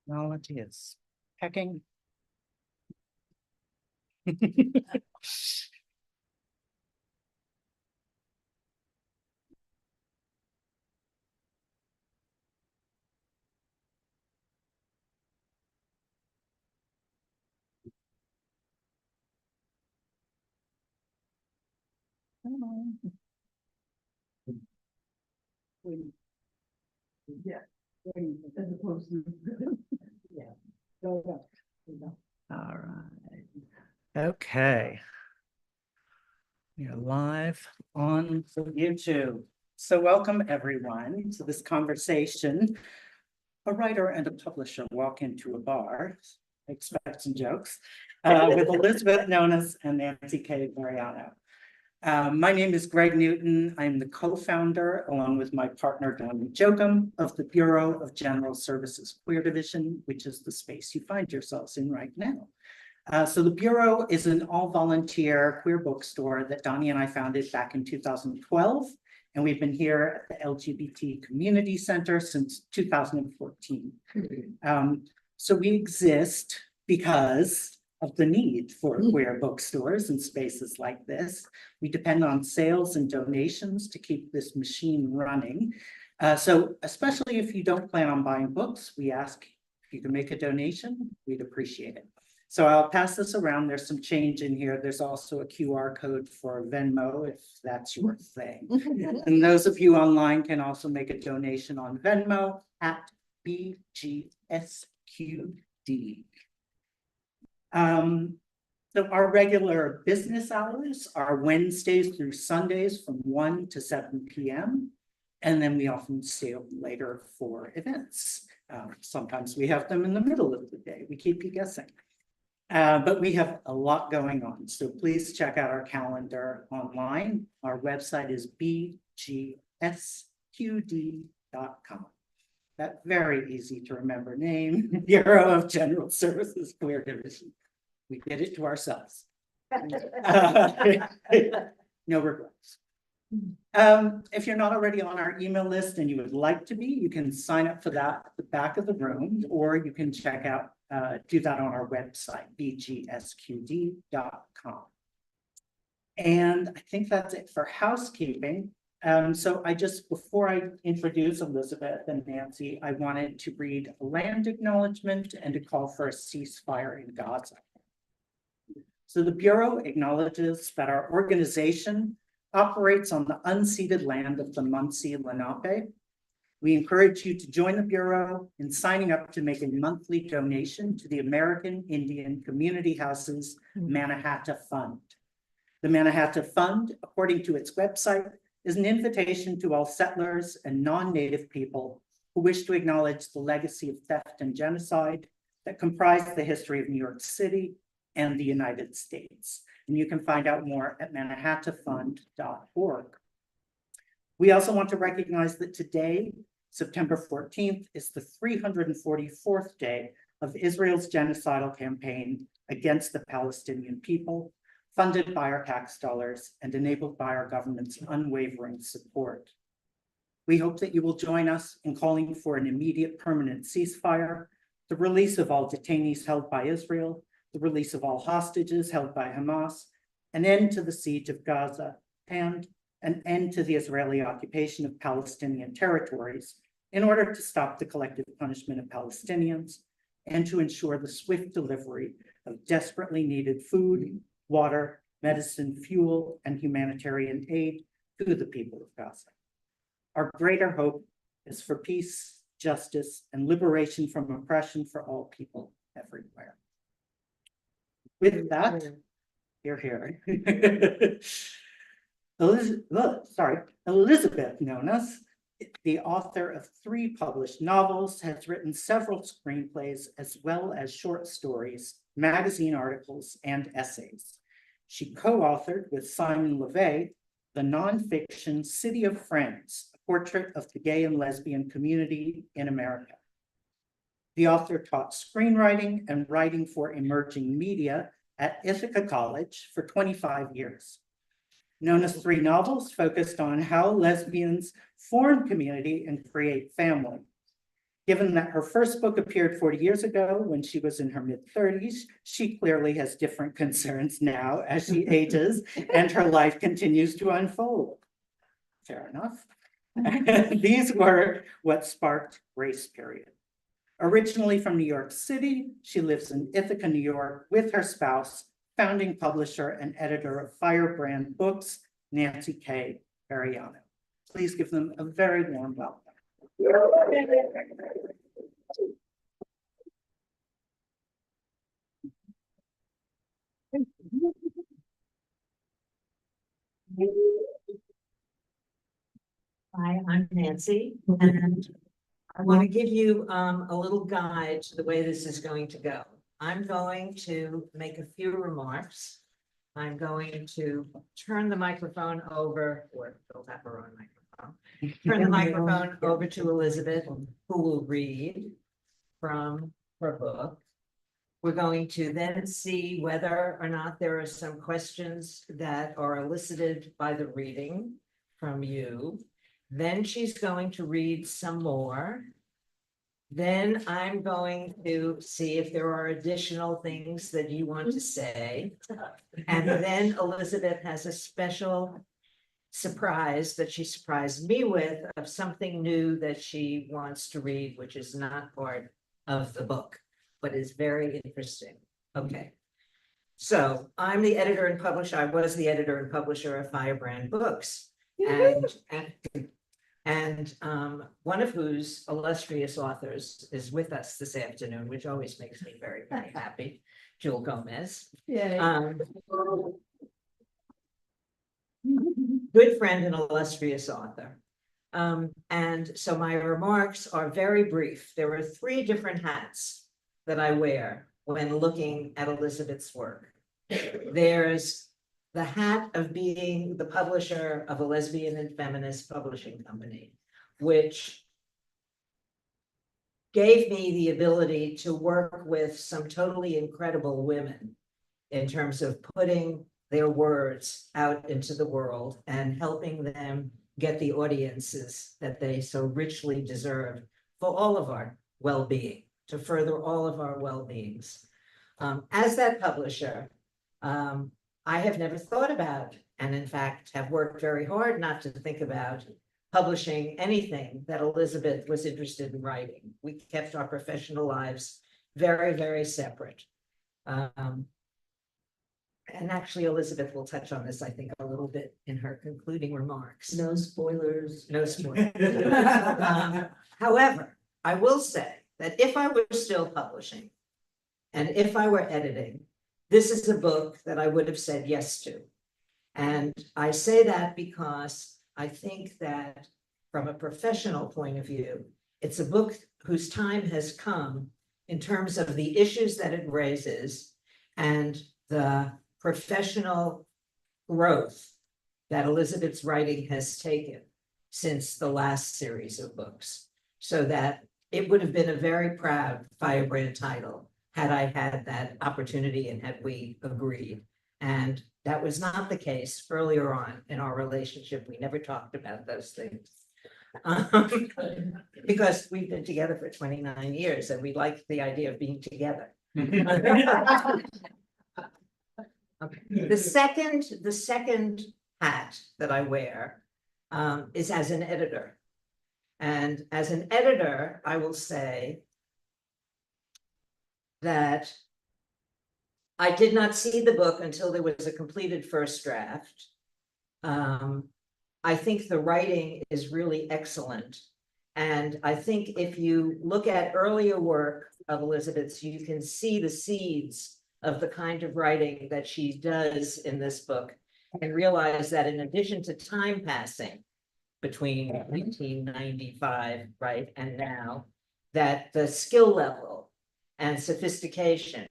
Technology is pecking. Yeah. As opposed to. Yeah. Go. All right. Okay. You're live on YouTube. So welcome everyone to this conversation. A writer and a publisher walk into a bar, expect some jokes, with Elizabeth Nonas and Nancy K. Mariano. My name is Greg Newton. I'm the co-founder, along with my partner, Don Jokum, of the Bureau of General Services Queer Division, which is the space you find yourselves in right now. So the Bureau is an all-volunteer queer bookstore that Donnie and I founded back in 2012, and we've been here at the LGBT Community Center since 2014. So we exist because of the need for queer bookstores and spaces like this. We depend on sales and donations to keep this machine running. So especially if you don't plan on buying books, we ask if you can make a donation, we'd appreciate it. So I'll pass this around. There's some change in here. There's also a QR code for Venmo if that's your thing. And those of you online can also make a donation on Venmo at BGSQD. So our regular business hours are Wednesdays through Sundays from 1 to 7 p.m. And then we often stay open later for events. Sometimes we have them in the middle of the day. We keep you guessing. But we have a lot going on. So please check out our calendar online. Our website is bgsqd.com. That very easy to remember name, Bureau of General Services Queer Division. We did it to ourselves. No regrets. If you're not already on our email list and you would like to be, you can sign up for that at the back of the room, or you can check out, do that on our website, bgsqd.com. And I think that's it for housekeeping. So before I introduce Elizabeth and Nancy, I wanted to read a land acknowledgement and to call for a ceasefire in Gaza. So the Bureau acknowledges that our organization operates on the unceded land of the Munsee Lenape. We encourage you to join the Bureau in signing up to make a monthly donation to the American Indian Community Houses Mannahatta Fund. The Mannahatta Fund, according to its website, is an invitation to all settlers and non-native people who wish to acknowledge the legacy of theft and genocide that comprise the history of New York City and the United States. And you can find out more at mannahattafund.org. We also want to recognize that today, September 14th, is the 344th day of Israel's genocidal campaign against the Palestinian people, funded by our tax dollars and enabled by our government's unwavering support. We hope that you will join us in calling for an immediate permanent ceasefire, the release of all detainees held by Israel, the release of all hostages held by Hamas, an end to the siege of Gaza, and an end to the Israeli occupation of Palestinian territories in order to stop the collective punishment of Palestinians and to ensure the swift delivery of desperately needed food, water, medicine, fuel, and humanitarian aid to the people of Gaza. Our greater hope is for peace, justice, and liberation from oppression for all people everywhere. With that, you're here. Elizabeth Nonas, the author of 3 published novels, has written several screenplays as well as short stories, magazine articles, and essays. She co-authored with Simon LeVay the nonfiction City of Friends, a portrait of the gay and lesbian community in America. The author taught screenwriting and writing for emerging media at Ithaca College for 25 years. Nona's 3 novels focused on how lesbians form community and create family. Given that her first book appeared 40 years ago when she was in her mid-30s, she clearly has different concerns now as she ages and her life continues to unfold. Fair enough. These were what sparked Grace Period. Originally from New York City, she lives in Ithaca, New York, with her spouse, founding publisher and editor of Firebrand Books, Nancy K. Ariano. Please give them a very warm welcome. Hi, I'm Nancy, and I want to give you a little guide to the way this is going to go. I'm going to make a few remarks. I'm going to turn the microphone over, or she'll have her own microphone. Turn the microphone over to Elizabeth, who will read from her book. We're going to then see whether or not there are some questions that are elicited by the reading from you. Then she's going to read some more. Then I'm going to see if there are additional things that you want to say. And then Elizabeth has a special surprise that she surprised me with of something new that she wants to read, which is not part of the book, but is very interesting. Okay. So I'm the editor and publisher. I was the editor and publisher of Firebrand Books. And one of whose illustrious authors is with us this afternoon, which always makes me very, very happy, Jewel Gomez. Good friend and illustrious author. And so my remarks are very brief. There are 3 different hats that I wear when looking at Elizabeth's work. There's the hat of being the publisher of a lesbian and feminist publishing company, which gave me the ability to work with some totally incredible women in terms of putting their words out into the world and helping them get the audiences that they so richly deserve for all of our well-being, to further all of our well-beings. As that publisher, I have never thought about, and in fact have worked very hard not to think about, publishing anything that Elizabeth was interested in writing. We kept our professional lives very, very separate. And actually, Elizabeth will touch on this, I think, a little bit in her concluding remarks. No spoilers. No spoilers. However, I will say that if I were still publishing and if I were editing, this is a book that I would have said yes to. And I say that because I think that from a professional point of view, it's a book whose time has come in terms of the issues that it raises and the professional growth that Elizabeth's writing has taken since the last series of books, so that it would have been a very proud Firebrand title had I had that opportunity and had we agreed. And that was not the case earlier on in our relationship. We never talked about those things. Because we've been together for 29 years and we like the idea of being together. Okay. The second hat that I wear is as an editor. And as an editor, I will say that I did not see the book until there was a completed first draft. I think the writing is really excellent. And I think if you look at earlier work of Elizabeth's, you can see the seeds of the kind of writing that she does in this book and realize that in addition to time passing between 1995, right, and now, that the skill level and sophistication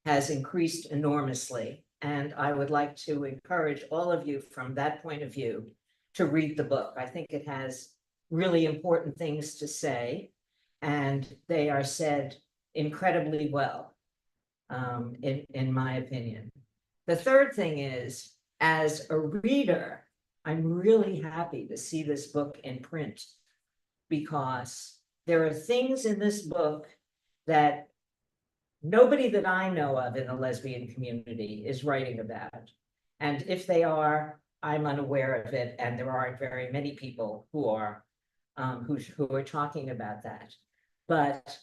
has increased enormously. And I would like to encourage all of you from that point of view to read the book. I think it has really important things to say, and they are said incredibly well, in my opinion. The third thing is, as a reader, I'm really happy to see this book in print, because there are things in this book that nobody that I know of in the lesbian community is writing about. And if they are, I'm unaware of it, and there aren't very many people who are talking about that. But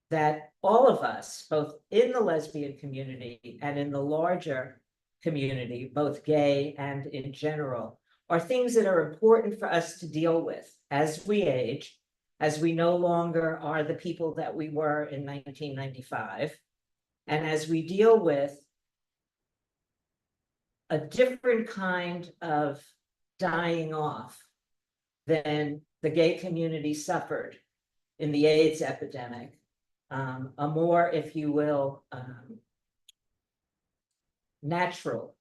that all of us, both in the lesbian community and in the larger community, both gay and in general, are things that are important for us to deal with as we age, as we no longer are the people that we were in 1995, and as we deal with a different kind of dying off than the gay community suffered in the AIDS epidemic, a more, if you will, natural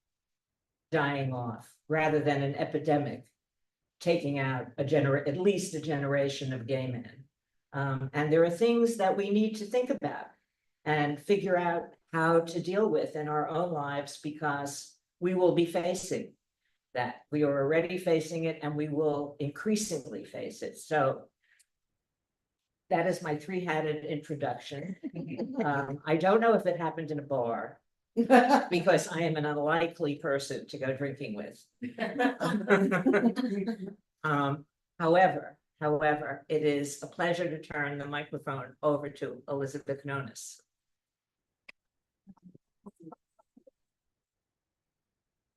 dying off rather than an epidemic taking out at least a generation of gay men. And there are things that we need to think about and figure out how to deal with in our own lives, because we will be facing that. We are already facing it, and we will increasingly face it. So that is my three-hatted introduction. I don't know if it happened in a bar, because I am an unlikely person to go drinking with. However, it is a pleasure to turn the microphone over to Elizabeth Nonis.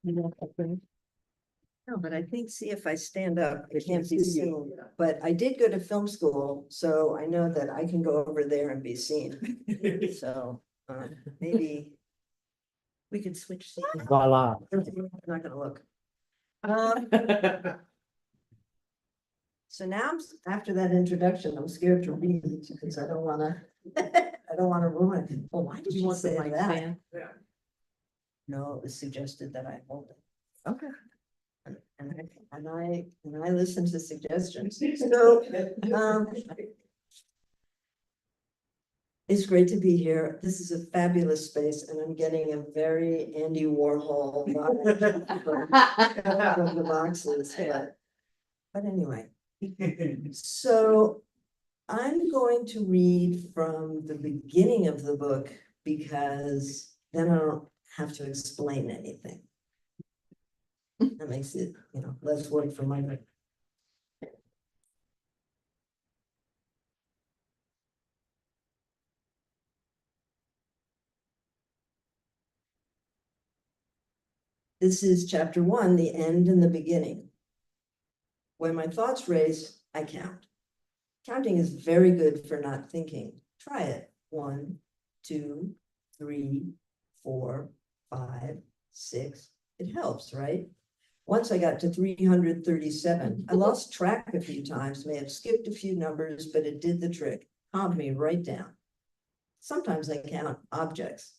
No, but I think, see, if I stand up, it can't be seen, but I did go to film school, so I know that I can go over there and be seen. So, maybe we could switch seats. Voila. I'm not gonna look. So now, after that introduction, I'm scared to read because I don't wanna, I don't wanna ruin it. Well, why did you say that? No, it was suggested that I hold it. Okay. And I listen to suggestions. So, it's great to be here. This is a fabulous space, and I'm getting a very Andy Warhol vibe from the boxes. But anyway, so I'm going to read from the beginning of the book because then I don't have to explain anything. That makes it, less work for my brain. This is chapter 1, the end and the beginning. When my thoughts race, I count. Counting is very good for not thinking. Try it. 1, 2, 3, 4, 5, 6. It helps, right? Once I got to 337. I lost track a few times, may have skipped a few numbers, but it did the trick. Calmed me right down. Sometimes I count objects.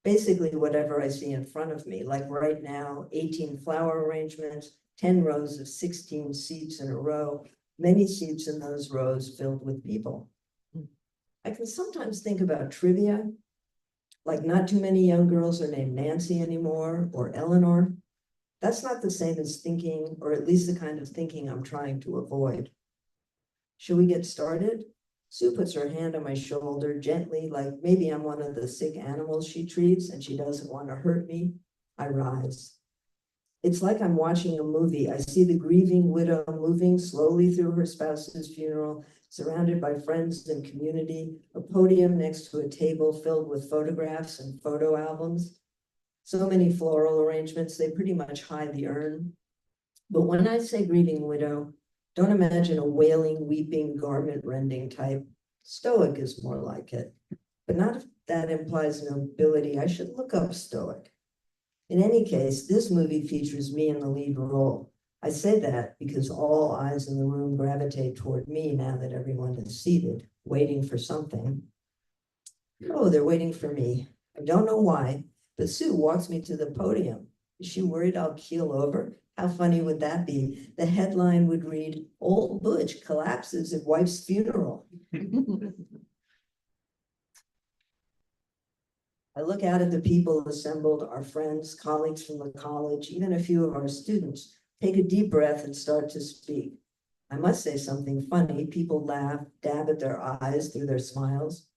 Basically whatever I see in front of me, like right now, 18 flower arrangements, 10 rows of 16 seats in a row, many seats in those rows filled with people. I can sometimes think about trivia, like not too many young girls are named Nancy anymore, or Eleanor. That's not the same as thinking, or at least the kind of thinking I'm trying to avoid. Should we get started? Sue puts her hand on my shoulder gently, like maybe I'm one of the sick animals she treats and she doesn't want to hurt me. I rise. It's like I'm watching a movie. I see the grieving widow moving slowly through her spouse's funeral, surrounded by friends and community, a podium next to a table filled with photographs and photo albums. So many floral arrangements, they pretty much hide the urn. But when I say grieving widow, don't imagine a wailing, weeping, garment-rending type. Stoic is more like it. But not if that implies nobility. I should look up Stoic. In any case, this movie features me in the lead role. I say that because all eyes in the room gravitate toward me now that everyone is seated, waiting for something. Oh, they're waiting for me. I don't know why, but Sue walks me to the podium. Is she worried I'll keel over? How funny would that be? The headline would read, "Old Butch collapses at wife's funeral." I look out at the people assembled, our friends, colleagues from the college, even a few of our students. Take a deep breath and start to speak. I must say something funny. People laugh, dab at their eyes through their smiles.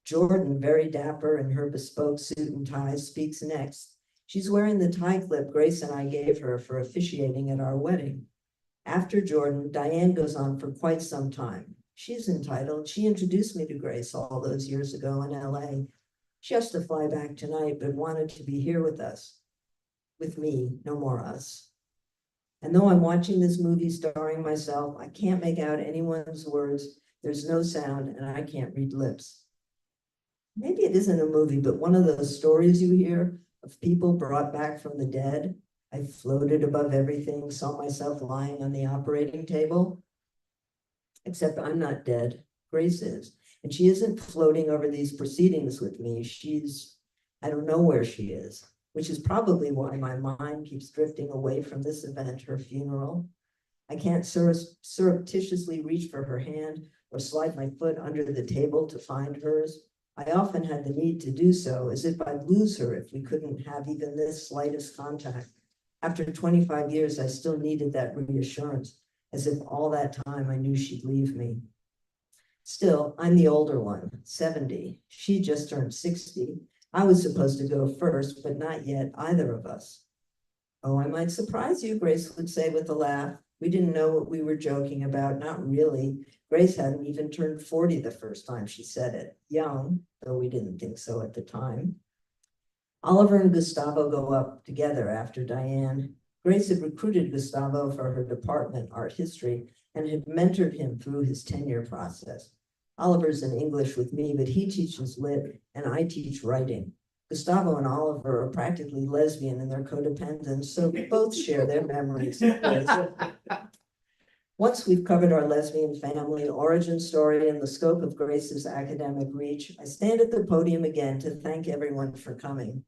Jordan, very dapper in her bespoke suit and tie, speaks next. She's wearing the tie clip Grace and I gave her for officiating at our wedding. After Jordan, Diane goes on for quite some time. She's entitled. She introduced me to Grace all those years ago in LA. She has to fly back tonight, but wanted to be here with us. With me, no more us. And though I'm watching this movie starring myself, I can't make out anyone's words. There's no sound and I can't read lips. Maybe it isn't a movie, but one of those stories you hear of people brought back from the dead. I floated above everything, saw myself lying on the operating table. Except I'm not dead, Grace is. And she isn't floating over these proceedings with me. I don't know where she is, which is probably why my mind keeps drifting away from this event, her funeral. I can't surreptitiously reach for her hand or slide my foot under the table to find hers. I often had the need to do so, as if I'd lose her if we couldn't have even this slightest contact. After 25 years, I still needed that reassurance, as if all that time I knew she'd leave me. Still, I'm the older one, 70. She just turned 60. I was supposed to go first, but not yet either of us. Oh, I might surprise you, Grace would say with a laugh. We didn't know what we were joking about, not really. Grace hadn't even turned 40 the first time she said it. Young, though we didn't think so at the time. Oliver and Gustavo go up together after Diane. Grace had recruited Gustavo for her department, art history, and had mentored him through his tenure process. Oliver's in English with me, but he teaches lit and I teach writing. Gustavo and Oliver are practically lesbian in their codependence, so we both share their memories of Grace. Once we've covered our lesbian family, origin story, and the scope of Grace's academic reach, I stand at the podium again to thank everyone for coming.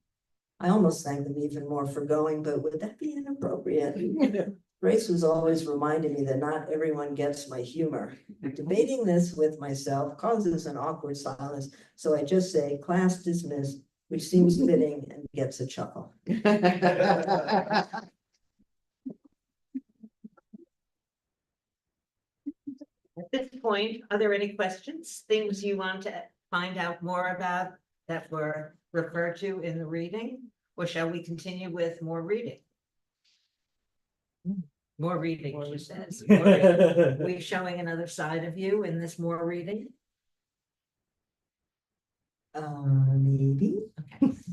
I almost thank them even more for going, but would that be inappropriate? Grace was always reminding me that not everyone gets my humor. Debating this with myself causes an awkward silence, so I just say, class dismissed, which seems fitting and gets a chuckle. At this point, are there any questions, things you want to find out more about that were referred to in the reading? Or shall we continue with more reading? More reading, she says. More reading. We're showing another side of you in this more reading? Maybe.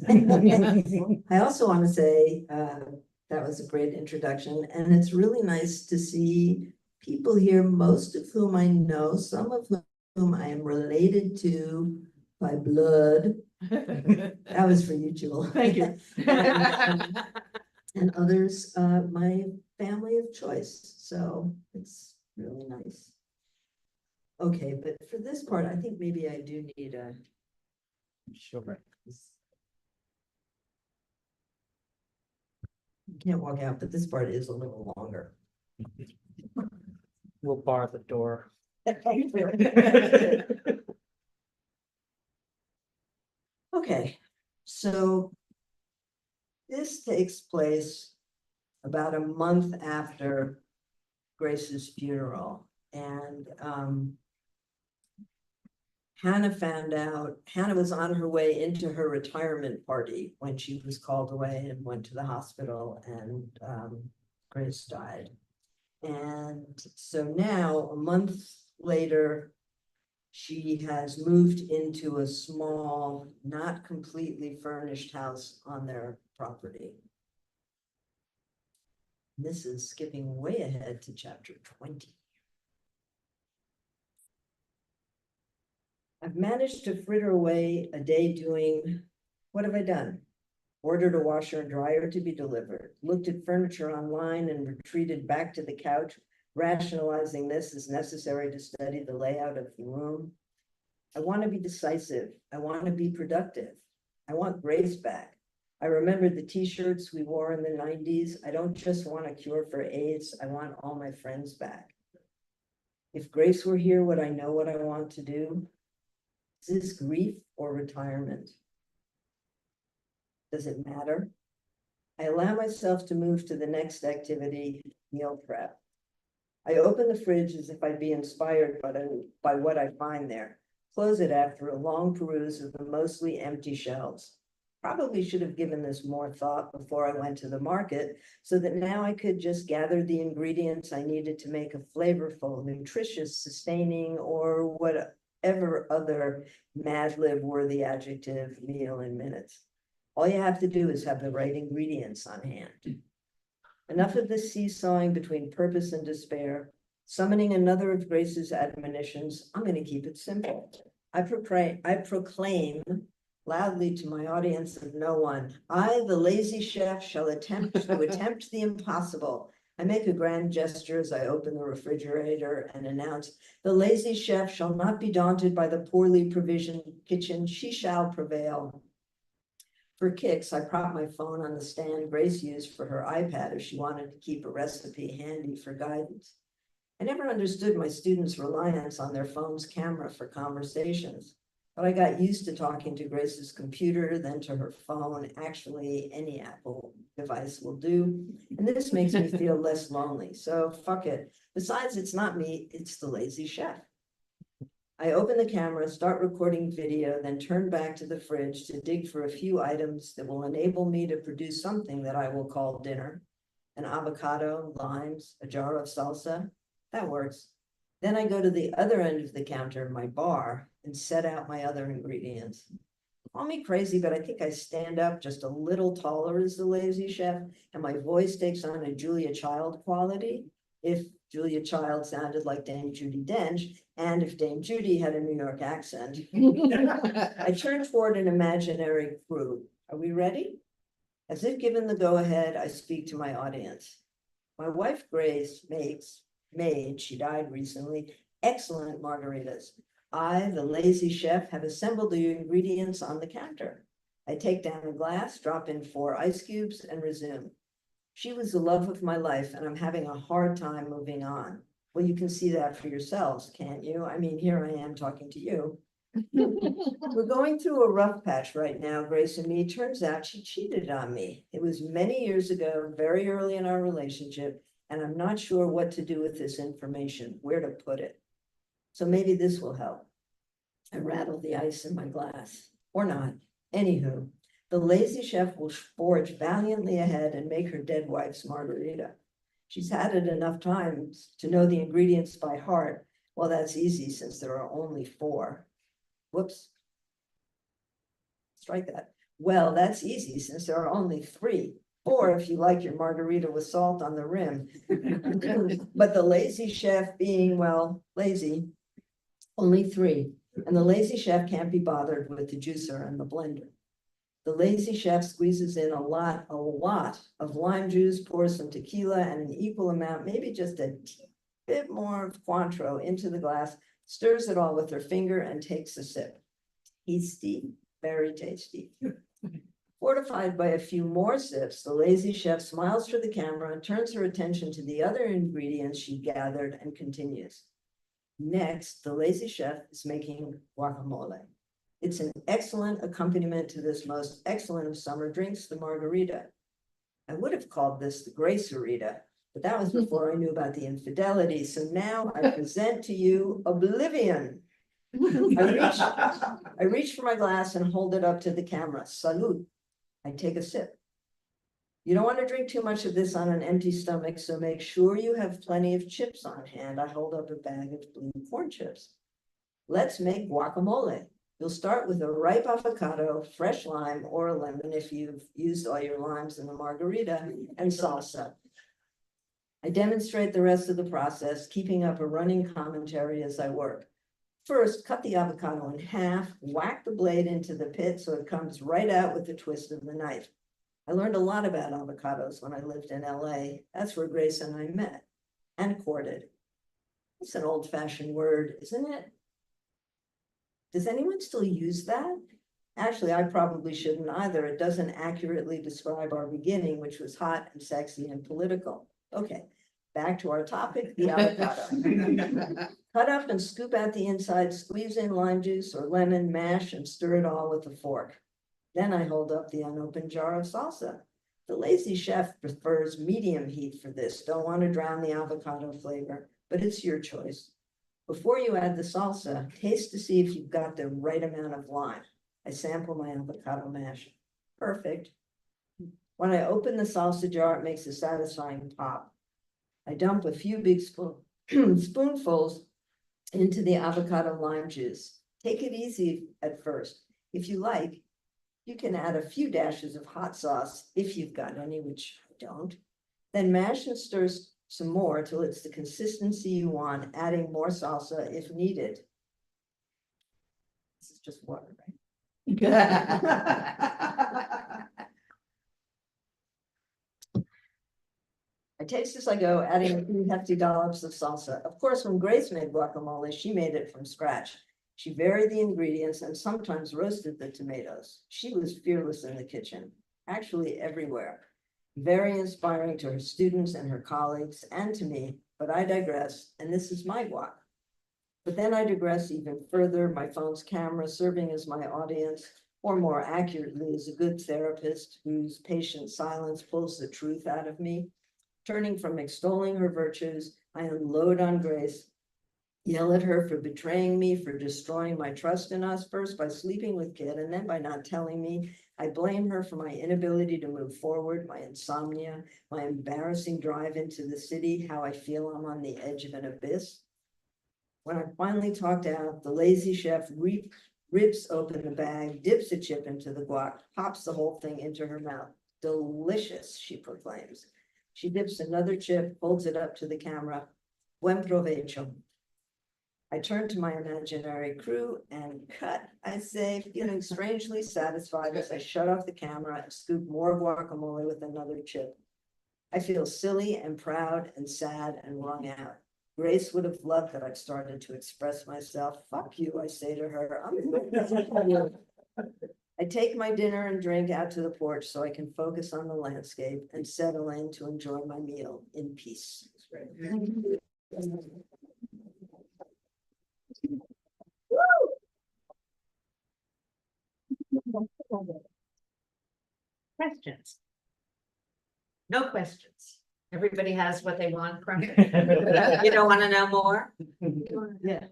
Okay. I also want to say that was a great introduction, and it's really nice to see people here, most of whom I know, some of whom I am related to by blood. That was for you, Jewel. Thank you. And others, my family of choice. So it's really nice. Okay, but for this part, I think maybe I do need a. Sure. You can't walk out, but this part is a little longer. We'll bar the door. Okay, so this takes place about a month after Grace's funeral, and Hannah was on her way into her retirement party when she was called away and went to the hospital, and Grace died. And so now, a month later, she has moved into a small, not completely furnished house on their property. This is skipping way ahead to chapter 20. I've managed to fritter away a day doing, what have I done? Ordered a washer and dryer to be delivered, looked at furniture online and retreated back to the couch, rationalizing this as necessary to study the layout of the room. I want to be decisive. I want to be productive. I want Grace back. I remember the t-shirts we wore in the 90s. I don't just want a cure for AIDS. I want all my friends back. If Grace were here, would I know what I want to do? Is this grief or retirement? Does it matter? I allow myself to move to the next activity, meal prep. I open the fridge as if I'd be inspired by what I find there. Close it after a long peruse of the mostly empty shelves. Probably should have given this more thought before I went to the market, so that now I could just gather the ingredients I needed to make a flavorful, nutritious, sustaining, or whatever other Mad Lib worthy adjective meal in minutes. All you have to do is have the right ingredients on hand. Enough of this seesawing between purpose and despair. Summoning another of Grace's admonitions, I'm going to keep it simple. I proclaim loudly to my audience of no one, I, the lazy chef, shall attempt the impossible. I make a grand gesture as I open the refrigerator and announce, the lazy chef shall not be daunted by the poorly provisioned kitchen, she shall prevail. For kicks, I prop my phone on the stand Grace used for her iPad if she wanted to keep a recipe handy for guidance. I never understood my students' reliance on their phone's camera for conversations, but I got used to talking to Grace's computer, then to her phone. Actually, any Apple device will do. And this makes me feel less lonely, so fuck it. Besides, it's not me, it's the lazy chef. I open the camera, start recording video, then turn back to the fridge to dig for a few items that will enable me to produce something that I will call dinner. An avocado, limes, a jar of salsa. That works. Then I go to the other end of the counter, my bar, and set out my other ingredients. Call me crazy, but I think I stand up just a little taller as the lazy chef, and my voice takes on a Julia Child quality. If Julia Child sounded like Dame Judi Dench, and if Dame Judy had a New York accent. I turn toward an imaginary crew. Are we ready? As if given the go-ahead, I speak to my audience. My wife Grace made, she died recently, excellent margaritas. I, the lazy chef, have assembled the ingredients on the counter. I take down a glass, drop in 4 ice cubes, and resume. She was the love of my life, and I'm having a hard time moving on. Well, you can see that for yourselves, can't you? I mean, here I am talking to you. We're going through a rough patch right now, Grace and me. Turns out she cheated on me. It was many years ago, very early in our relationship, and I'm not sure what to do with this information, where to put it. So maybe this will help. I rattle the ice in my glass, or not. Anywho, the lazy chef will forge valiantly ahead and make her dead wife's margarita. She's had it enough times to know the ingredients by heart. Well, that's easy since there are only 4. Whoops. Strike that. Well, that's easy since there are only 3. 4 if you like your margarita with salt on the rim. But the lazy chef being, well, lazy, only 3. And the lazy chef can't be bothered with the juicer and the blender. The lazy chef squeezes in a lot of lime juice, pours some tequila and an equal amount, maybe just a bit more of Cointreau into the glass, stirs it all with her finger and takes a sip. Tasty, very tasty. Fortified by a few more sips, the lazy chef smiles for the camera and turns her attention to the other ingredients she gathered and continues. Next, the lazy chef is making guacamole. It's an excellent accompaniment to this most excellent of summer drinks, the margarita. I would have called this the Gracerita, but that was before I knew about the infidelity. So now I present to you Oblivion. I reach for my glass and hold it up to the camera. Salud. I take a sip. You don't want to drink too much of this on an empty stomach, so make sure you have plenty of chips on hand. I hold up a bag of blue corn chips. Let's make guacamole. You'll start with a ripe avocado, fresh lime, or a lemon if you've used all your limes in the margarita, and salsa. I demonstrate the rest of the process, keeping up a running commentary as I work. First, cut the avocado in half, whack the blade into the pit so it comes right out with the twist of the knife. I learned a lot about avocados when I lived in LA. That's where Grace and I met and courted. It's an old-fashioned word, isn't it? Does anyone still use that? Actually, I probably shouldn't either. It doesn't accurately describe our beginning, which was hot and sexy and political. Okay, back to our topic, the avocado. Cut up and scoop out the inside, squeeze in lime juice or lemon, mash, and stir it all with a fork. Then I hold up the unopened jar of salsa. The lazy chef prefers medium heat for this. Don't want to drown the avocado flavor. but it's your choice. Before you add the salsa, taste to see if you've got the right amount of lime. I sample my avocado mash. Perfect. When I open the salsa jar, it makes a satisfying pop. I dump a few big spoonfuls into the avocado lime juice. Take it easy at first. If you like, you can add a few dashes of hot sauce if you've got any, which I don't. Then mash and stir some more till it's the consistency you want, adding more salsa if needed. This is just water, right? I taste as I go, adding a few hefty dollops of salsa. Of course, when Grace made guacamole, she made it from scratch. She varied the ingredients and sometimes roasted the tomatoes. She was fearless in the kitchen, actually everywhere. Very inspiring to her students and her colleagues and to me, but I digress, and this is my guac. But then I digress even further, my phone's camera serving as my audience, or more accurately, as a good therapist whose patient silence pulls the truth out of me. Turning from extolling her virtues, I unload on Grace, yell at her for betraying me, for destroying my trust in us, first by sleeping with Kid and then by not telling me. I blame her for my inability to move forward, my insomnia, my embarrassing drive into the city, how I feel I'm on the edge of an abyss. When I finally talked out, the lazy chef rips open the bag, dips a chip into the guac, pops the whole thing into her mouth. Delicious, she proclaims. She dips another chip, holds it up to the camera. Buen provecho. I turn to my imaginary crew and cut, I say, feeling strangely satisfied as I shut off the camera and scoop more guacamole with another chip. I feel silly and proud and sad and wrung out. Grace would have loved that I've started to express myself. Fuck you, I say to her. I take my dinner and drink out to the porch so I can focus on the landscape and settle in to enjoy my meal in peace. Questions? No questions. Everybody has what they want from it. You don't want to know more? Yeah.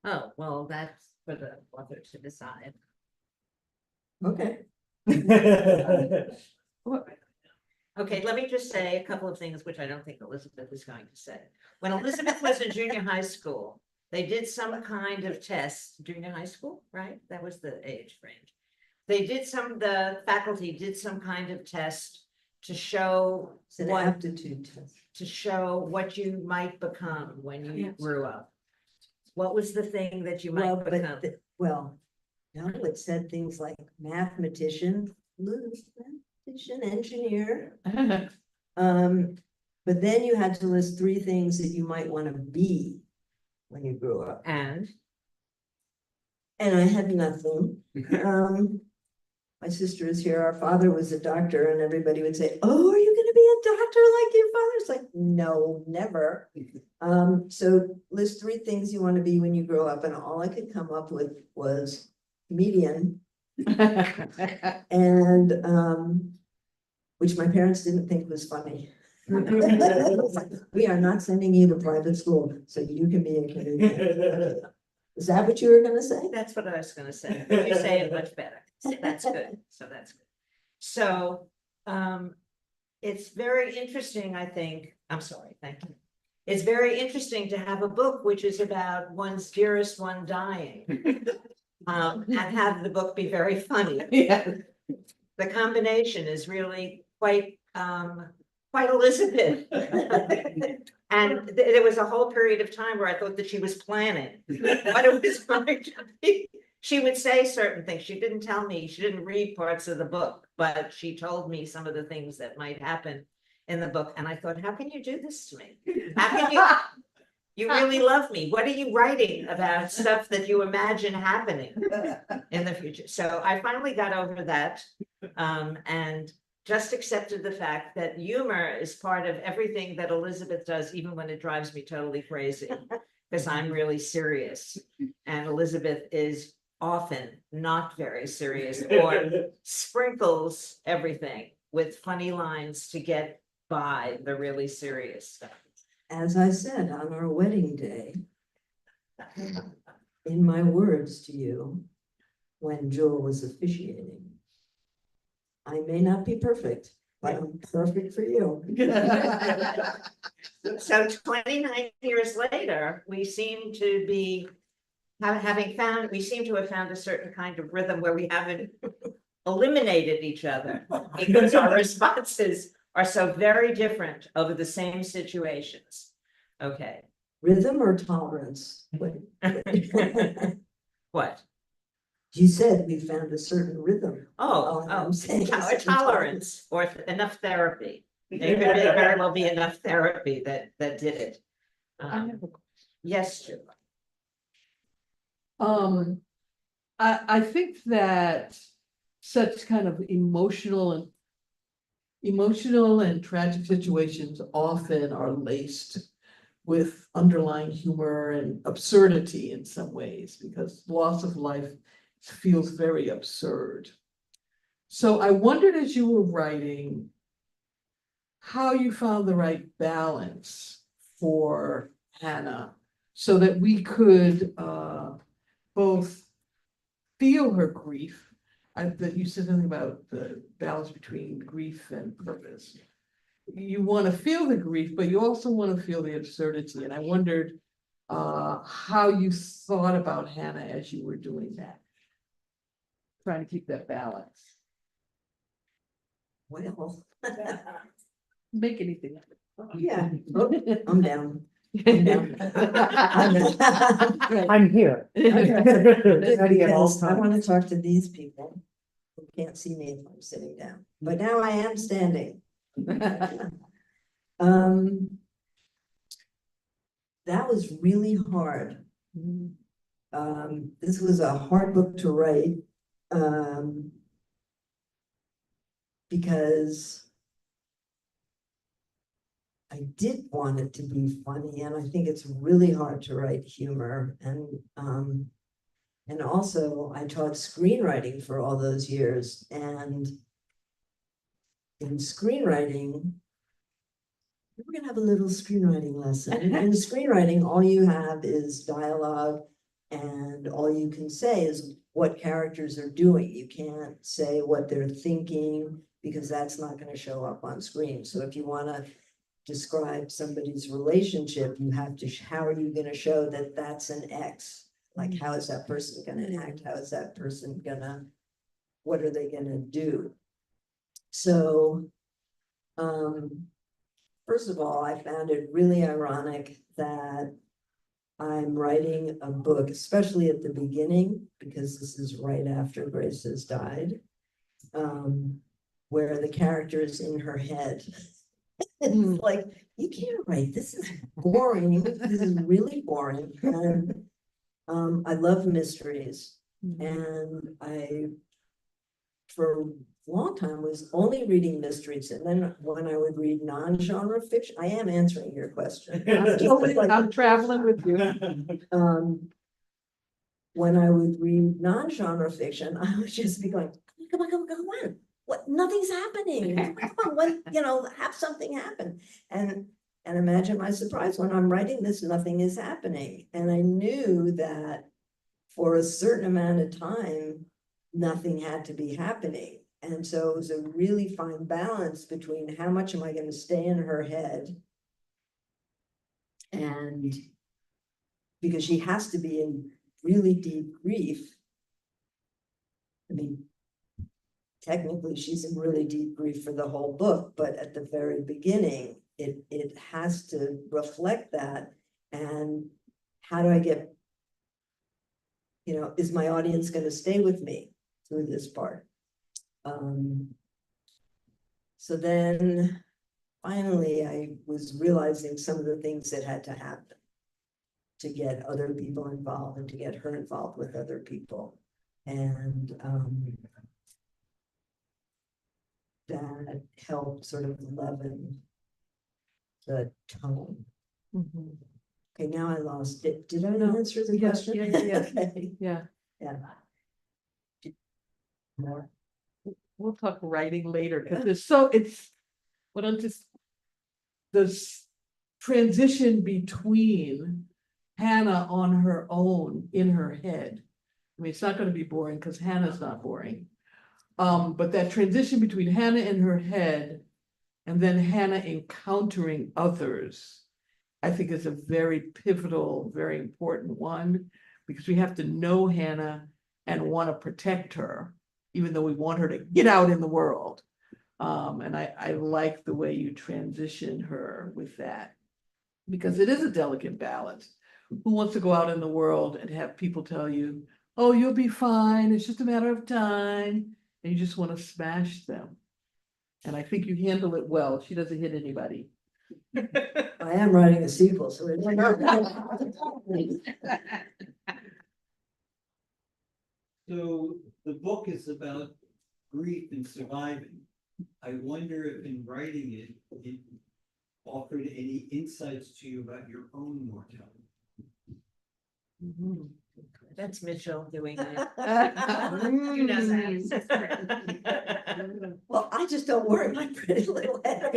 Oh, well, that's for the author to decide. Okay. Okay, let me just say a couple of things which I don't think Elizabeth is going to say. When Elizabeth was in junior high school, they did some kind of test, junior high school, right? That was the age range. The faculty did some kind of test to show It's an what, aptitude test. to show what you might become when you grew up. What was the thing that you Well, might but, become? well, no, it said things like mathematician, engineer. But then you had to list 3 things that you might want to be when you grew up. And And I had nothing. My sister is here. Our father was a doctor, and everybody would say, "Oh, are you going to be a doctor like your father?" It's like, no, never. So list 3 things you want to be when you grow up, and all I could come up with was comedian, and which my parents didn't think was funny. We are not sending you to private school so you can be a comedian. Is that what you were gonna say? that's what I was gonna say. You say it much better. So that's good. So that's good. So, it's very interesting, I think. I'm sorry, thank you. It's very interesting to have a book which is about one's dearest one dying. And have the book be very funny. Yeah. The combination is really quite Elizabeth. And there was a whole period of time where I thought that she was planning what it was going to be. She would say certain things. She didn't tell me, she didn't read parts of the book, but she told me some of the things that might happen in the book. And I thought, how can you do this to me? How can you really love me? What are you writing about stuff that you imagine happening in the future? So I finally got over that, and just accepted the fact that humor is part of everything that Elizabeth does, even when it drives me totally crazy, because I'm really serious. And Elizabeth is often not very serious or sprinkles everything with funny lines to get by the really serious stuff. as I said on our wedding day, in my words to you, when Jewel was officiating, I may not be perfect, but I'm perfect for you. So 29 years later, we seem to be we seem to have found a certain kind of rhythm where we haven't eliminated each other because our responses are so very different over the same situations. Okay. Rhythm or tolerance? What? What? You said we found a certain rhythm. Oh, I'm saying a tolerance or enough therapy. There could very well be enough therapy that did it. Yes, Julie. I think that such kind of emotional and tragic situations often are laced with underlying humor and absurdity in some ways, because loss of life feels very absurd. So I wondered, as you were writing, how you found the right balance for Hannah so that we could both feel her grief. That you said something about the balance between grief and purpose. You want to feel the grief, but you also want to feel the absurdity. And I wondered how you thought about Hannah as you were doing that. Trying to keep that balance. Well, Make anything of it. yeah, I'm down. I'm down. I'm here. Ready at all Because I want times. to talk to these people who can't see me if I'm sitting down, but now I am standing. That was really hard. This was a hard book to write. Because I did want it to be funny, and I think it's really hard to write humor. And also I taught screenwriting for all those years, and in screenwriting, we're gonna have a little screenwriting lesson. In screenwriting, all you have is dialogue, and all you can say is what characters are doing. You can't say what they're thinking, because that's not going to show up on screen. So if you want to describe somebody's relationship, you have to, how are you going to show that that's an X? Like, how is that person going to act? How is that person gonna, what are they going to do? So, first of all, I found it really ironic that I'm writing a book, especially at the beginning, because this is right after Grace has died, where the character is in her head. It's like, you can't write, this is boring, this is really boring. And I love mysteries, and I, for a long time, was only reading mysteries, and then when I would read non-genre fiction, I am answering your question. I'm traveling with you. When I would read non-genre fiction, I would just be going, come on, what, nothing's happening. Come on, when, have something happen. And imagine my surprise when I'm writing this, nothing is happening. And I knew that for a certain amount of time, nothing had to be happening. And so it was a really fine balance between how much am I going to stay in her head, and because she has to be in really deep grief. I mean, technically she's in really deep grief for the whole book, but at the very beginning, it has to reflect that. And how do I get, is my audience going to stay with me through this part? So then finally I was realizing some of the things that had to happen to get other people involved and to get her involved with other people. And that helped sort of leaven the tone. Okay, now I lost it. Did I answer the question? Yeah. Okay. Yeah. Yeah. More. We'll talk writing later, because it's what I'm just, this transition between Hannah on her own in her head. I mean, it's not gonna be boring because Hannah's not boring. But that transition between Hannah in her head and then Hannah encountering others, I think is a very pivotal, very important one, because we have to know Hannah and want to protect her, even though we want her to get out in the world. And I like the way you transition her with that, because it is a delicate balance. Who wants to go out in the world and have people tell you, oh, you'll be fine, it's just a matter of time, and you just want to smash them. And I think you handle it well. She doesn't hit anybody. I am writing a sequel, so it's. So the book is about grief and surviving. I wonder if in writing it, it offered any insights to you about your own mortality. That's Mitchell doing that. You know that. Well, I just don't worry my pretty little head.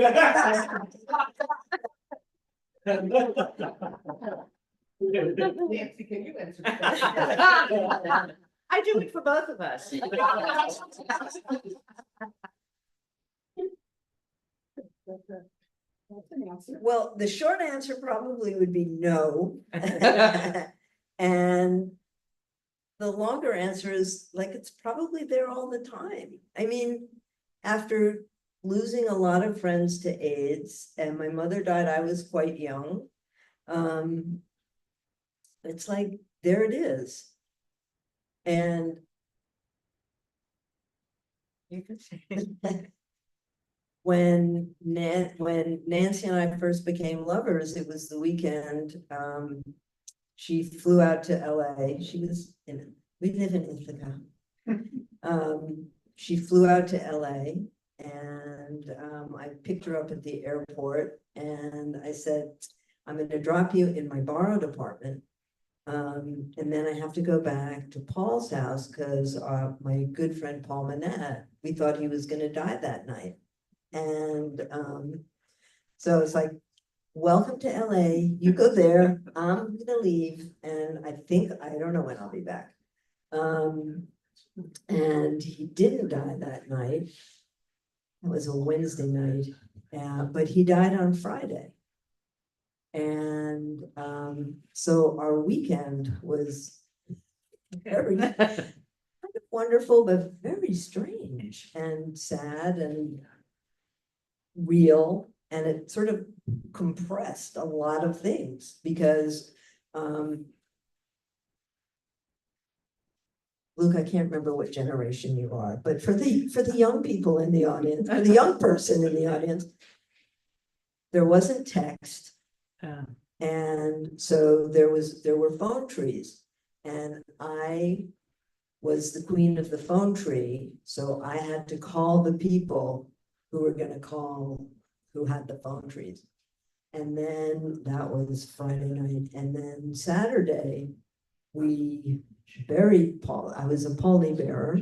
Nancy, can you answer? I do it for both of us. Well, the short answer probably would be no. And the longer answer is like, it's probably there all the time. I mean, after losing a lot of friends to AIDS, and my mother died, I was quite young. It's like, there it is. And You can say it. when Nancy and I first became lovers, it was the weekend. She flew out to LA. We live in Ithaca. She flew out to LA, and I picked her up at the airport, and I said, I'm gonna drop you in my borrowed apartment. And then I have to go back to Paul's house because my good friend Paul Manette, we thought he was gonna die that night. And so it's like, welcome to LA, you go there, I'm gonna leave, and I don't know when I'll be back. And he didn't die that night. It was a Wednesday night, but he died on Friday. And so our weekend was very kind of wonderful, but very strange and sad and real. And it sort of compressed a lot of things because Luke, I can't remember what generation you are, but for the young people in the audience, for the young person in the audience, there wasn't text. And so there were phone trees, and I was the queen of the phone tree. So I had to call the people who were gonna call, who had the phone trees. And then that was Friday night. And then Saturday, we buried Paul. I was a pony bearer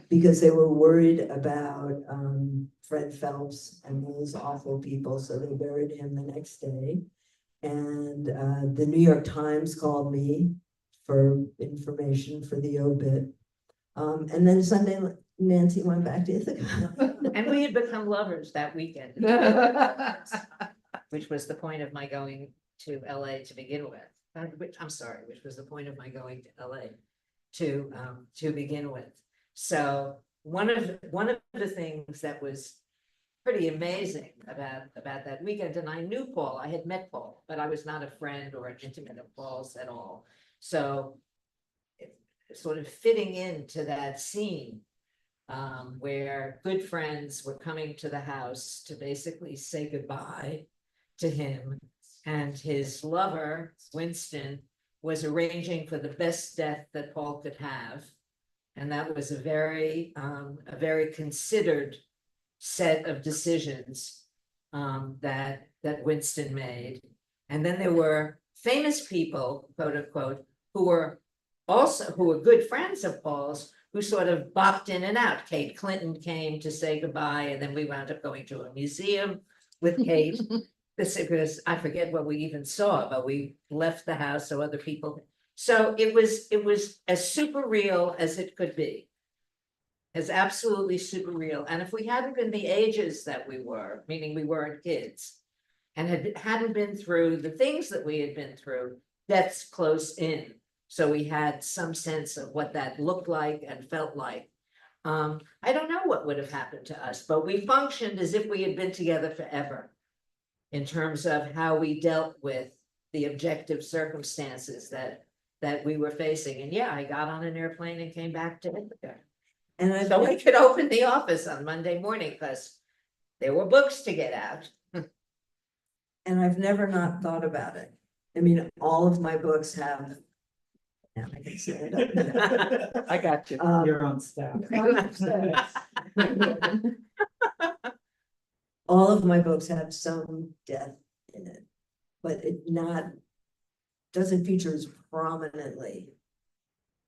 because they were worried about Fred Phelps and those awful people. So they buried him the next day. And the New York Times called me for information for the obit. And then Sunday, Nancy went back to Ithaca. And we had become lovers that weekend. Which was the point of my going to LA to begin with. I'm sorry, which was the point of my going to LA to begin with. So one of the things that was pretty amazing about that weekend, and I knew Paul, I had met Paul, but I was not a friend or an intimate of Paul's at all. So sort of fitting into that scene where good friends were coming to the house to basically say goodbye to him, and his lover, Winston, was arranging for the best death that Paul could have. And that was a very considered set of decisions that Winston made. And then there were famous people, quote unquote, who were good friends of Paul's, who sort of bopped in and out. Kate Clinton came to say goodbye, and then we wound up going to a museum with Kate. this, because I forget what we even saw, but we left the house so other people. So it was as super real as it could be. As absolutely super real. And if we hadn't been the ages that we were, meaning we weren't kids, and hadn't been through the things that we had been through, that's close in. So we had some sense of what that looked like and felt like. I don't know what would have happened to us, but we functioned as if we had been together forever. In terms of how we dealt with the objective circumstances that we were facing. And yeah, I got on an airplane and came back to Ithaca. And I've, So we could open the office on Monday morning because there were books to get out. and I've never not thought about it. I mean, all of my books have. Now I can say it. I got you. You're on staff. All of my books have some death in it, but it doesn't feature as prominently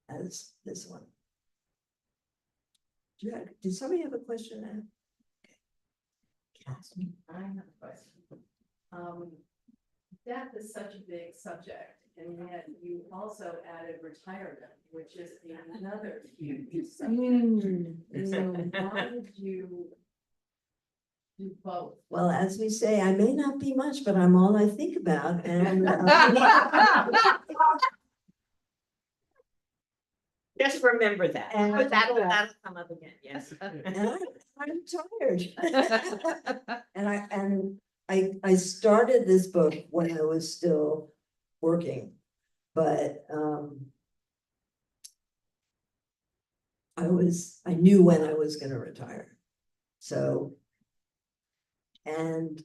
as this one. Did somebody have a question there? Cassie? I have a question. Death is such a big subject, and yet you also added retirement, which is another huge subject. So why did you do both? Well, as we say, I may not be much, but I'm all I think about, and Just remember that. And- But that'll come up again, yes. I'm tired. And I started this book when I was still working, but I knew when I was gonna retire. So, and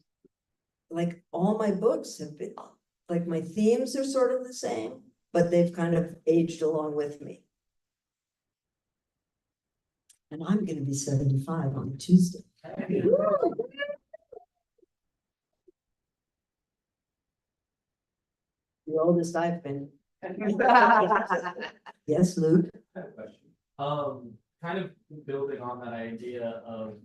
like all my books have been, like my themes are sort of the same, but they've kind of aged along with me. And I'm gonna be 75 on Tuesday. The oldest I've been. Yes, Luke? I have a question. Kind of building on that idea of,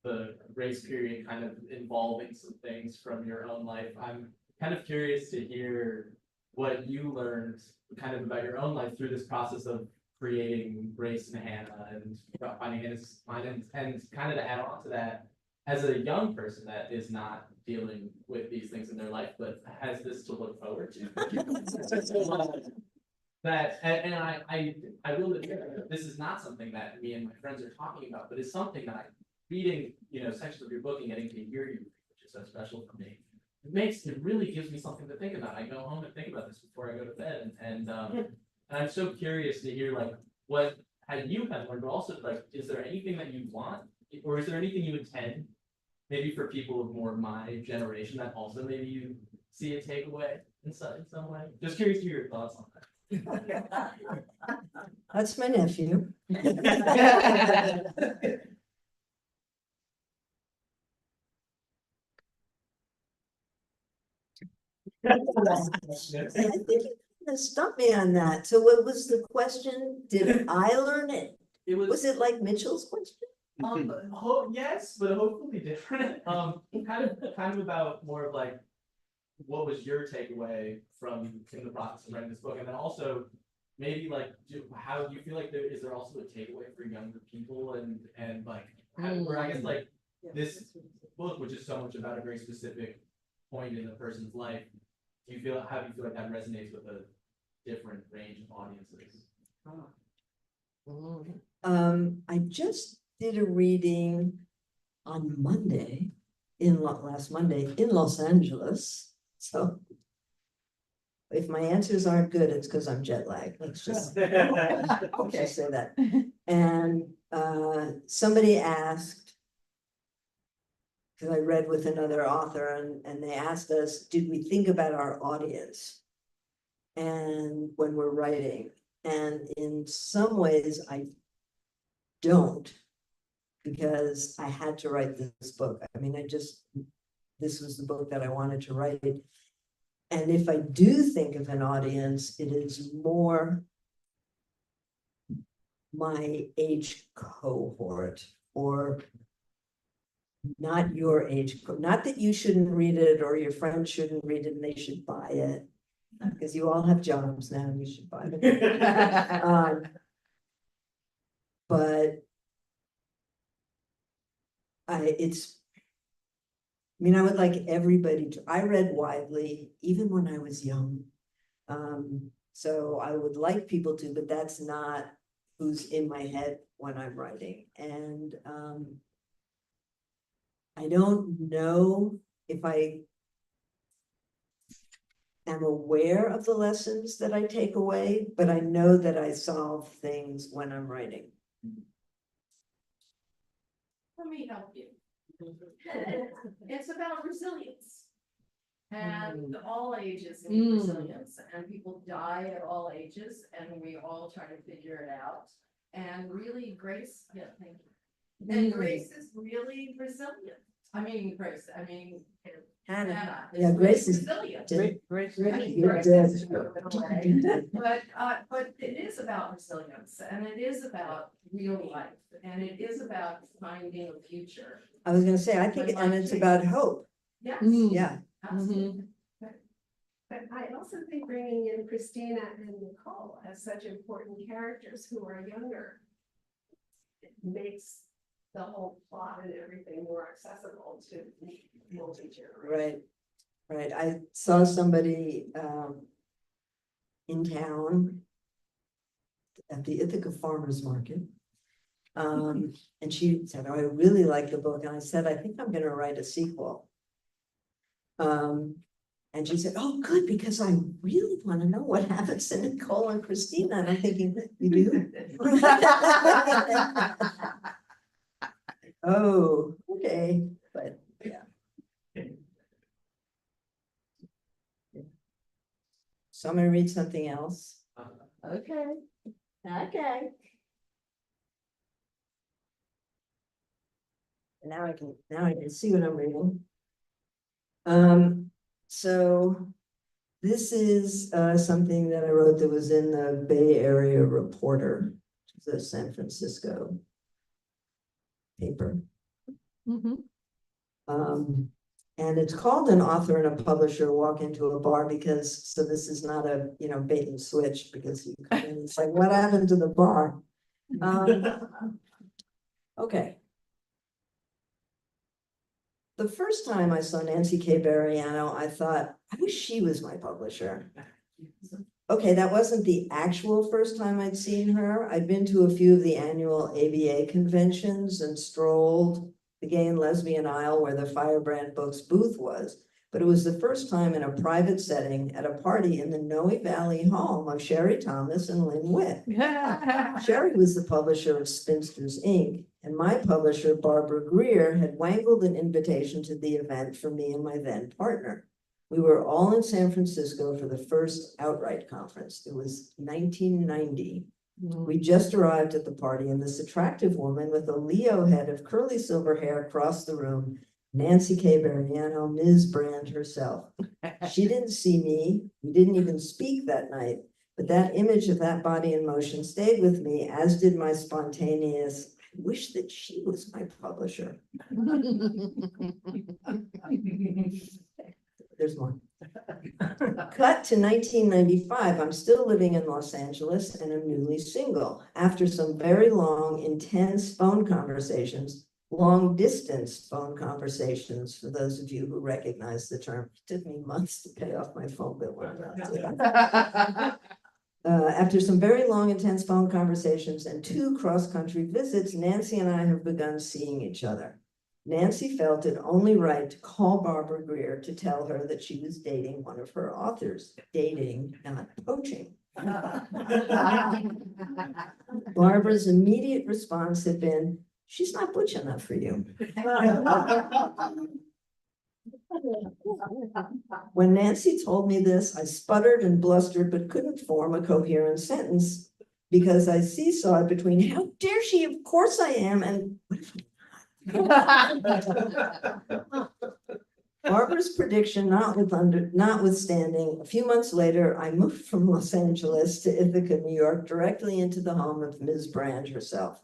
the grace period kind of involving some things from your own life. I'm kind of curious to hear what you learned kind of about your own life through this process of creating Grace and Hannah and finding Hannah's mind, and kind of to add on to that, as a young person that is not dealing with these things in their life, but has this to look forward to. And I will admit that this is not something that me and my friends are talking about, but it's something that reading, sections of your book and getting to hear you, which is so special for me. It really gives me something to think about. I go home and think about this before I go to bed, and I'm so curious to hear what had you kind of learned, but also is there anything that you want, or is there anything you intend, maybe for people of more my generation that also maybe you see a takeaway in some way? Just curious to hear your thoughts on that. That's my nephew. I think you kind of stumped me on that. So what was the question? Did I learn it? It Was it like Mitchell's question? Yes, but hopefully different. Kind of about more of what was your takeaway from in the process of writing this book, and then also maybe how do you feel like is there also a takeaway for younger people, and where I guess this book, which is so much about a very specific point in a person's life, how do you feel like that resonates with a different range of audiences? I just did a reading on Monday, last Monday in Los Angeles. So if my answers aren't good, it's because I'm jet lagged. Let's just say that. And somebody asked, because I read with another author, and they asked us, did we think about our audience and when we're writing? And in some ways I don't, because I had to write this book. I mean, this was the book that I wanted to write. And if I do think of an audience, it is more my age cohort, or not your age, not that you shouldn't read it or your friends shouldn't read it and they should buy it. Because you all have jobs now, and you should buy them. But I mean, I would like everybody to, I read widely, even when I was young. So I would like people to, but that's not who's in my head when I'm writing. And I don't know if I am aware of the lessons that I take away, but I know that I solve things when I'm writing. Let me help you. It's about resilience. And all ages need resilience, and people die at all ages, and we all try to figure it out. And really, Grace, yeah, thank you. And Grace is really resilient. Hannah is Yeah, Grace is- resilient. Great. You're dead. But it is about resilience, and it is about real life, and it is about finding a future. I was gonna say, I think, and it's about hope. Yes, Yeah. absolutely. But I also think bringing in Christina and Nicole as such important characters who are younger, it makes the whole plot and everything more accessible to multi-generation. Right. I saw somebody in town at the Ithaca Farmers Market. And she said, "Oh, I really like the book." And I said, "I think I'm gonna write a sequel." And she said, "Oh, good, because I really want to know what happens to Nicole and Christina." And I'm thinking, "You do?" Oh, okay, but yeah. So I'm gonna read something else. Okay. Now I can see what I'm reading. So this is something that I wrote that was in the Bay Area Reporter, which is a San Francisco paper. And it's called An Author and a Publisher Walk into a Bar because, so this is not a, bait and switch because you come in, it's like, what happened to the bar? Okay. The first time I saw Nancy K. Bariano, I thought, I wish she was my publisher. Okay, that wasn't the actual first time I'd seen her. I'd been to a few of the annual ABA conventions and strolled the gay and lesbian aisle where the Firebrand Books booth was. But it was the first time in a private setting at a party in the Noe Valley home of Sherry Thomas and Lynn Witt. Sherry was the publisher of Spinsters, Inc., and my publisher, Barbara Greer, had wangled an invitation to the event for me and my then partner. We were all in San Francisco for the first Outright conference. It was 1990. We just arrived at the party, and this attractive woman with a Leo head of curly silver hair crossed the room, Nancy K. Bariano, Ms. Brand herself. She didn't see me. We didn't even speak that night, but that image of that body in motion stayed with me, as did my spontaneous, I wish that she was my publisher. There's more. Cut to 1995. I'm still living in Los Angeles and I'm newly single. After some very long, intense phone conversations, long distance phone conversations, for those of you who recognize the term, it took me months to pay off my phone bill. After some very long, intense phone conversations and 2 cross-country visits, Nancy and I have begun seeing each other. Nancy felt it only right to call Barbara Greer to tell her that she was dating one of her authors. Dating, not poaching. Barbara's immediate response had been, "She's not butch enough for you." When Nancy told me this, I sputtered and blustered, but couldn't form a coherent sentence because I seesawed between, how dare she, of course I am, and Barbara's prediction notwithstanding, a few months later, I moved from Los Angeles to Ithaca, New York, directly into the home of Ms. Brand herself.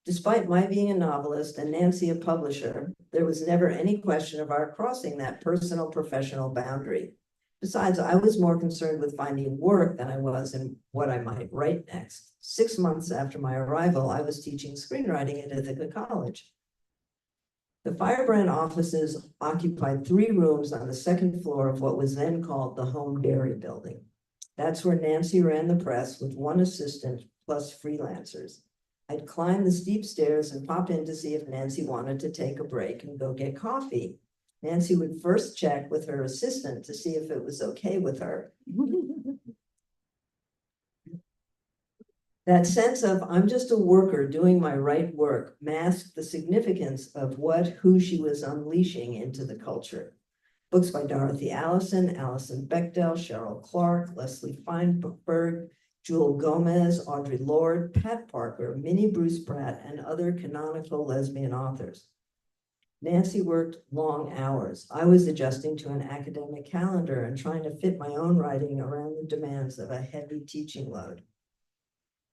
Despite my being a novelist and Nancy a publisher, There was never any question of our crossing that personal professional boundary. Besides, I was more concerned with finding work than I was in what I might write next. 6 months after my arrival, I was teaching screenwriting at Ithaca College. The Firebrand offices occupied 3 rooms on the second floor of what was then called the Home Dairy Building. That's where Nancy ran the press with 1 assistant plus freelancers. I'd climb the steep stairs and pop in to see if Nancy wanted to take a break and go get coffee. Nancy would first check with her assistant to see if it was okay with her. That sense of I'm just a worker doing my right work masked the significance of who she was unleashing into the culture. Books by Dorothy Allison, Alison Bechdel, Cheryl Clark, Leslie Feinberg, Jewel Gomez, Audre Lorde, Pat Parker, Minnie Bruce Pratt, and other canonical lesbian authors. Nancy worked long hours. I was adjusting to an academic calendar and trying to fit my own writing around the demands of a heavy teaching load.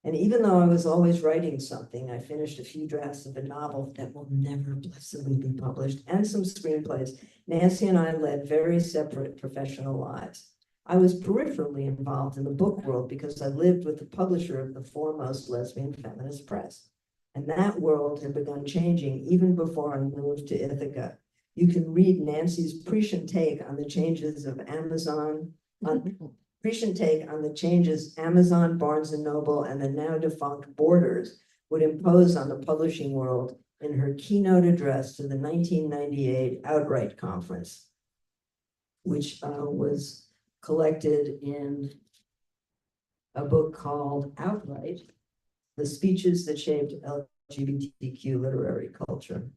And even though I was always writing something, I finished a few drafts of a novel that will never blessedly be published and some screenplays. Nancy and I led very separate professional lives. I was peripherally involved in the book world because I lived with the publisher of the foremost lesbian feminist press. And that world had begun changing even before I moved to Ithaca. You can read Nancy's prescient take on the changes of Amazon, Amazon, Barnes and Noble, and the now defunct Borders would impose on the publishing world in her keynote address to the 1998 Outright Conference, which was collected in a book called Outright, The Speeches That Shaped LGBTQ Literary Culture,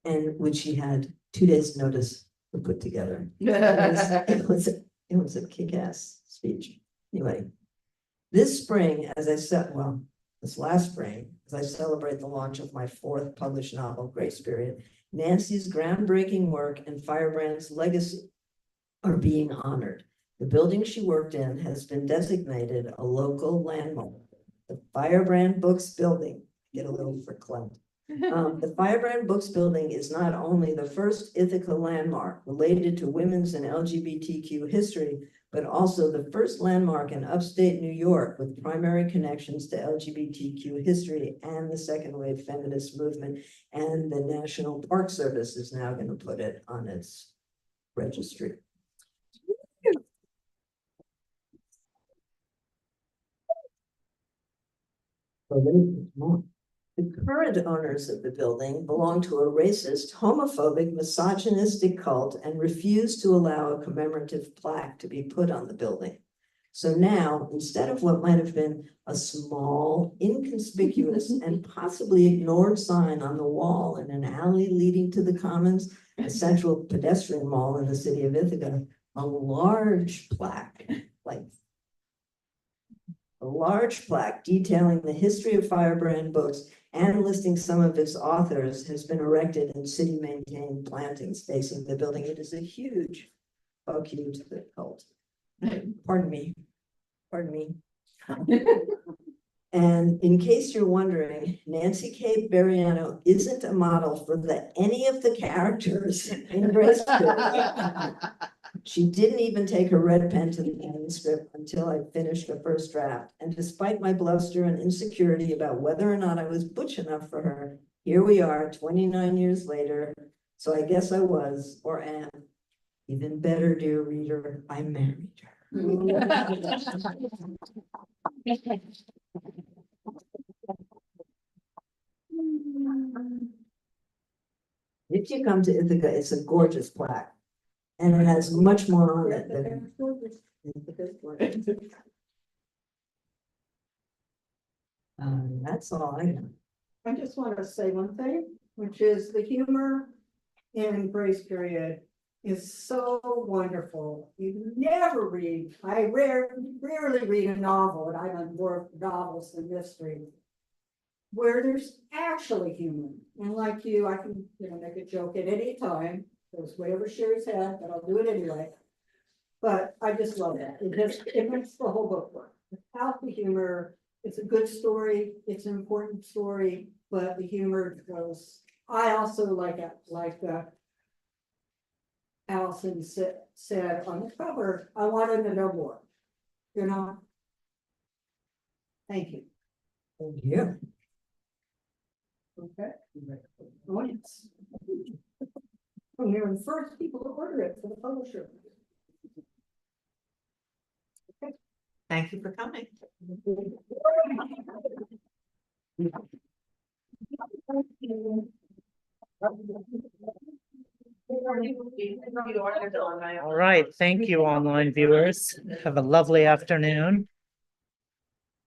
and which she had 2 days' notice to put together. It was a kick-ass speech. Anyway, this spring, this last spring, as I celebrate the launch of my 4th published novel, Grace Period, Nancy's groundbreaking work and Firebrand's legacy are being honored. The building she worked in has been designated a local landmark. The Firebrand Books Building, get a little verklempt. The Firebrand Books Building is not only the first Ithaca landmark related to women's and LGBTQ history, but also the first landmark in upstate New York with primary connections to LGBTQ history and the second wave feminist movement. And the National Park Service is now going to put it on its registry. The current owners of the building belong to a racist, homophobic, misogynistic cult and refuse to allow a commemorative plaque to be put on the building. So now, instead of what might have been a small, inconspicuous, and possibly ignored sign on the wall in an alley leading to the Commons, a central pedestrian mall in the city of Ithaca, a large plaque detailing the history of Firebrand Books and listing some of its authors has been erected in city-maintained plantings facing the building. It is a huge fuck you to the cult. Pardon me. And in case you're wondering, Nancy K. Bariano isn't a model for any of the characters in Grace Period. She didn't even take her red pen to the manuscript until I finished the first draft. And despite my bluster and insecurity about whether or not I was butch enough for her, here we are 29 years later. So I guess I was, or am. Even better, dear reader, I married her. If you come to Ithaca, it's a gorgeous plaque. And it has much more on it than that's all I know. I just want to say one thing, which is the humor in Grace Period is so wonderful. You never read, I rarely read a novel, and I read more novels than mystery, where there's actually humor. And like you, I can make a joke at any time. There's whatever Sherry's had, but I'll do it anyway. But I just love that. It makes the whole book work. Without the humor, it's a good story. It's an important story. but the humor was, I also Allison said on the cover, I wanted to know more, you know? Thank you. Yeah. Okay. Oh, yes. I'm hearing first people to order it for the publisher. Thank you for coming. All right, thank you, online viewers. Have a lovely afternoon.